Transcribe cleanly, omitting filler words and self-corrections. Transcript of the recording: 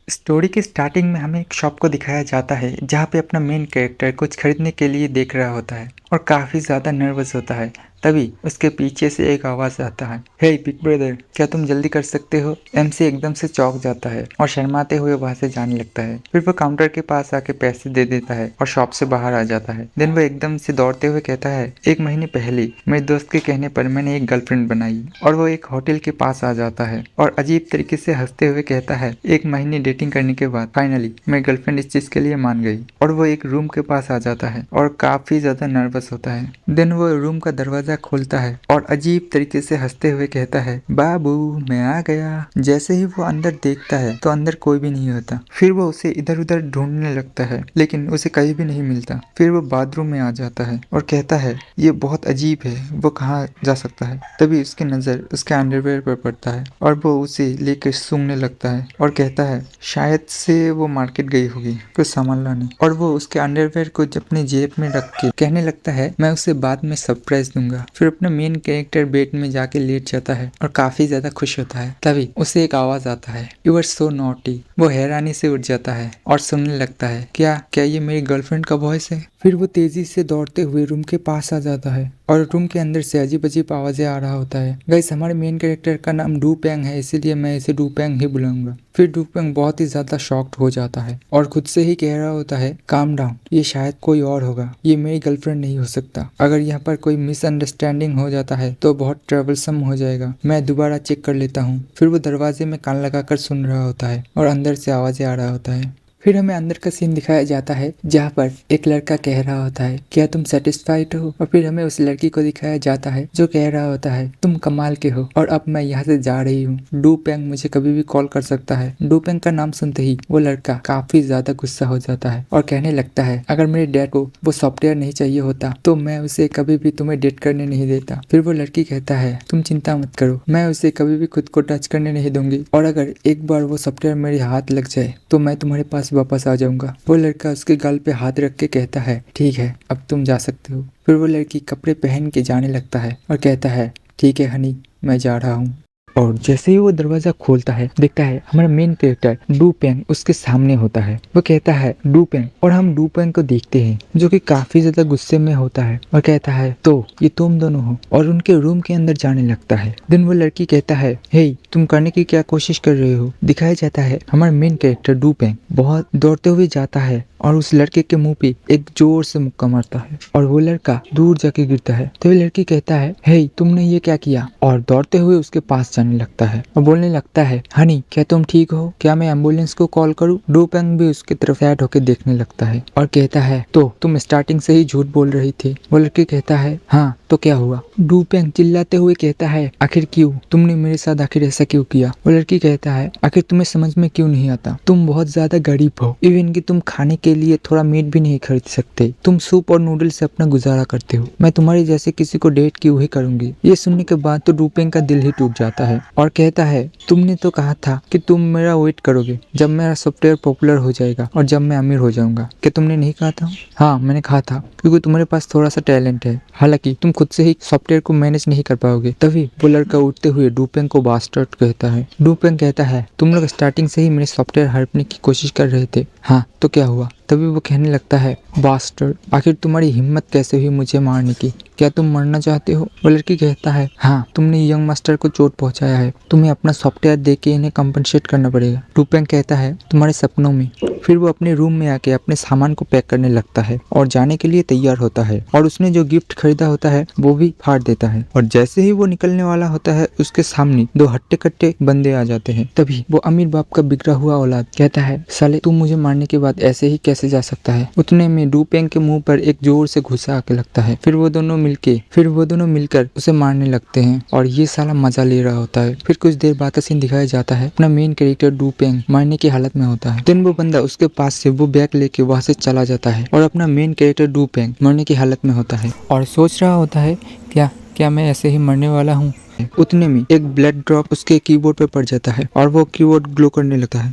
Story की starting में हमें एक शॉप को दिखाया जाता है जहाँ पे अपना मेन कैरेक्टर कुछ खरीदने के लिए देख रहा होता है और काफ़ी ज़्यादा नर्वस होता है। तभी उसके पीछे से एक आवाज़ आता है, हे बिग ब्रदर, क्या तुम जल्दी कर सकते हो? एमसी एकदम से चौंक जाता है और शर्माते हुए वहाँ से जाने लगता है। फिर वो काउंटर के पास आके पैसे दे देता है और शॉप से बाहर आ जाता है। देन वो एकदम से दौड़ते हुए कहता है, 1 महीने पहले मेरे दोस्त के कहने पर मैंने एक गर्लफ्रेंड बनाई। और वो एक होटल के पास आ जाता है और अजीब तरीके से हंसते हुए कहता है, 1 महीने डेटिंग करने के बाद फाइनली मेरी गर्लफ्रेंड इस चीज के लिए मान गई। और वो एक रूम के पास आ जाता है और काफी ज्यादा नर्वस होता है। देन वो रूम का दरवाजा खोलता है और अजीब तरीके से हंसते हुए कहता है, बाबू मैं आ गया। जैसे ही वो अंदर देखता है तो अंदर कोई भी नहीं होता। फिर वो उसे इधर उधर ढूंढने लगता है लेकिन उसे कहीं भी नहीं मिलता। फिर वो बाथरूम में आ जाता है और कहता है, ये बहुत अजीब है, वो कहाँ जा सकता है। तभी उसकी नजर उसके अंडरवेयर पर पड़ता है और वो उसे लेकर सूंघने लगता है और कहता है, शायद से वो मार्केट गई होगी कुछ सामान लाने। और वो उसके अंडरवेयर को अपने जेब में रख के कहने लगता है, मैं उसे बाद में सरप्राइज दूंगा। फिर अपना मेन कैरेक्टर बेड में जाके लेट जाता है और काफी ज्यादा खुश होता है। तभी उसे एक आवाज आता है, यू आर सो नॉटी। वो हैरानी से उठ जाता है और सुनने लगता है, क्या क्या ये मेरी गर्लफ्रेंड का वॉइस है? फिर वो तेजी से दौड़ते हुए रूम के पास आ जाता है और रूम के अंदर से अजीब अजीब आवाजें आ रहा होता है। गाइस, हमारे मेन कैरेक्टर का नाम डू पेंग है, इसीलिए मैं इसे डू पेंग ही बुलाऊंगा। फिर डू पेंग बहुत ही ज्यादा शॉक्ड हो जाता है और खुद से ही कह रहा होता है, काम डाउन, ये शायद कोई और होगा, ये मेरी गर्लफ्रेंड नहीं हो सकता। अगर यहाँ पर कोई मिसअंडरस्टैंडिंग हो जाता है तो बहुत ट्रबलसम हो जाएगा, मैं दोबारा चेक कर लेता हूँ। फिर वो दरवाजे में कान लगाकर सुन रहा होता है और अंदर से आवाजें आ रहा होता है। फिर हमें अंदर का सीन दिखाया जाता है जहाँ पर एक लड़का कह रहा होता है, क्या तुम सेटिस्फाइड हो? और फिर हमें उस लड़की को दिखाया जाता है जो कह रहा होता है, तुम कमाल के हो और अब मैं यहाँ से जा रही हूँ। डू पेंग मुझे कभी भी कॉल कर सकता है। डू पेंग का नाम सुनते ही वो लड़का काफी ज्यादा गुस्सा हो जाता है और कहने लगता है, अगर मेरे डैड को वो सॉफ्टवेयर नहीं चाहिए होता तो मैं उसे कभी भी तुम्हें डेट करने नहीं देता। फिर वो लड़की कहता है, तुम चिंता मत करो, मैं उसे कभी भी खुद को टच करने नहीं दूंगी और अगर एक बार वो सॉफ्टवेयर मेरे हाथ लग जाए तो मैं तुम्हारे पास वापस आ जाऊंगा। वो लड़का उसके गाल पे हाथ रख के कहता है, ठीक है अब तुम जा सकते हो। फिर वो लड़की कपड़े पहन के जाने लगता है और कहता है, ठीक है हनी, मैं जा रहा हूँ। और जैसे ही वो दरवाजा खोलता है देखता है हमारा मेन कैरेक्टर डू पेंग उसके सामने होता है। वो कहता है, डू पेंग, और हम डू पेंग को देखते हैं जो कि काफी ज्यादा गुस्से में होता है और कहता है, तो ये तुम दोनों हो, और उनके रूम के अंदर जाने लगता है। देन वो लड़की कहता है, हे तुम करने की क्या कोशिश कर रहे हो? दिखाया जाता है हमारा मेन कैरेक्टर डू पेंग बहुत दौड़ते हुए जाता है और उस लड़के के मुंह पे एक जोर से मुक्का मारता है और वो लड़का दूर जाके गिरता है। तो वो लड़की कहता है, हे तुमने ये क्या किया? और दौड़ते हुए उसके पास जाने लगता है और बोलने लगता है, हनी क्या तुम ठीक हो? क्या मैं एम्बुलेंस को कॉल करूं? डू पेंग भी उसकी तरफ सैड होकर देखने लगता है और कहता है, तो तुम स्टार्टिंग से ही झूठ बोल रही थी। वो लड़की कहता है, हाँ तो क्या हुआ? डू पेंग चिल्लाते हुए कहता है, आखिर क्यों? तुमने मेरे साथ आखिर ऐसा क्यों किया? वो लड़की कहता है, आखिर तुम्हें समझ में क्यों नहीं आता? तुम बहुत ज्यादा गरीब हो, इवन कि तुम खाने के लिए थोड़ा मीट भी नहीं खरीद सकते। तुम सूप और नूडल से अपना गुजारा करते हो। मैं तुम्हारे जैसे किसी को डेट क्यों ही करूंगी? ये सुनने के बाद तो डू पेंग का दिल ही टूट जाता है और कहता है, तुमने तो कहा था कि तुम मेरा वेट करोगे जब मेरा सॉफ्टवेयर पॉपुलर हो जाएगा और जब मैं अमीर हो जाऊंगा। क्या तुमने नहीं कहा था? हाँ मैंने कहा था, क्योंकि तुम्हारे पास थोड़ा सा टैलेंट है, हालांकि तुम खुद से ही सॉफ्टवेयर को मैनेज नहीं कर पाओगे। तभी वो लड़का उठते हुए डू पेंग को बास्टर्ड कहता है। डू पेंग कहता है, तुम लोग स्टार्टिंग से ही मेरे सॉफ्टवेयर हड़पने की कोशिश कर रहे थे। हाँ तो क्या हुआ? तभी वो कहने लगता है, बास्टर्ड, आखिर तुम्हारी हिम्मत कैसे हुई मुझे मारने की? क्या तुम मरना चाहते हो? वो लड़की कहता है, हाँ तुमने यंग मास्टर को चोट पहुंचाया है, तुम्हें अपना सॉफ्टवेयर देके इन्हें कंपनसेट करना पड़ेगा। डू पेंग कहता है, तुम्हारे सपनों में। फिर वो अपने रूम में आके अपने सामान को पैक करने लगता है और जाने के लिए तैयार होता है और उसने जो गिफ्ट खरीदा होता है वो भी फाड़ देता है। और जैसे ही वो निकलने वाला होता है उसके सामने दो हट्टे कट्टे बंदे आ जाते हैं। तभी वो अमीर बाप का बिगड़ा हुआ औलाद कहता है, साले तू मुझे मारने के बाद ऐसे ही कैसे जा सकता है? उतने में डू पेंग के मुंह पर एक जोर से घुसा आके लगता है। फिर वो दोनों मिलकर उसे मारने लगते हैं और ये साला मजा ले रहा होता है। फिर कुछ देर बाद का सीन दिखाया जाता है, अपना मेन कैरेक्टर डू पेंग मरने की हालत में होता है। देन वो बंदा उसके पास से वो बैग लेके वहां से चला जाता है और अपना मेन कैरेक्टर डू पेंग मरने की हालत में होता है और सोच रहा होता है, क्या क्या मैं ऐसे ही मरने वाला हूँ? उतने में एक ब्लड ड्रॉप उसके कीबोर्ड पे पड़ जाता है और वो कीबोर्ड ग्लो करने लगता है।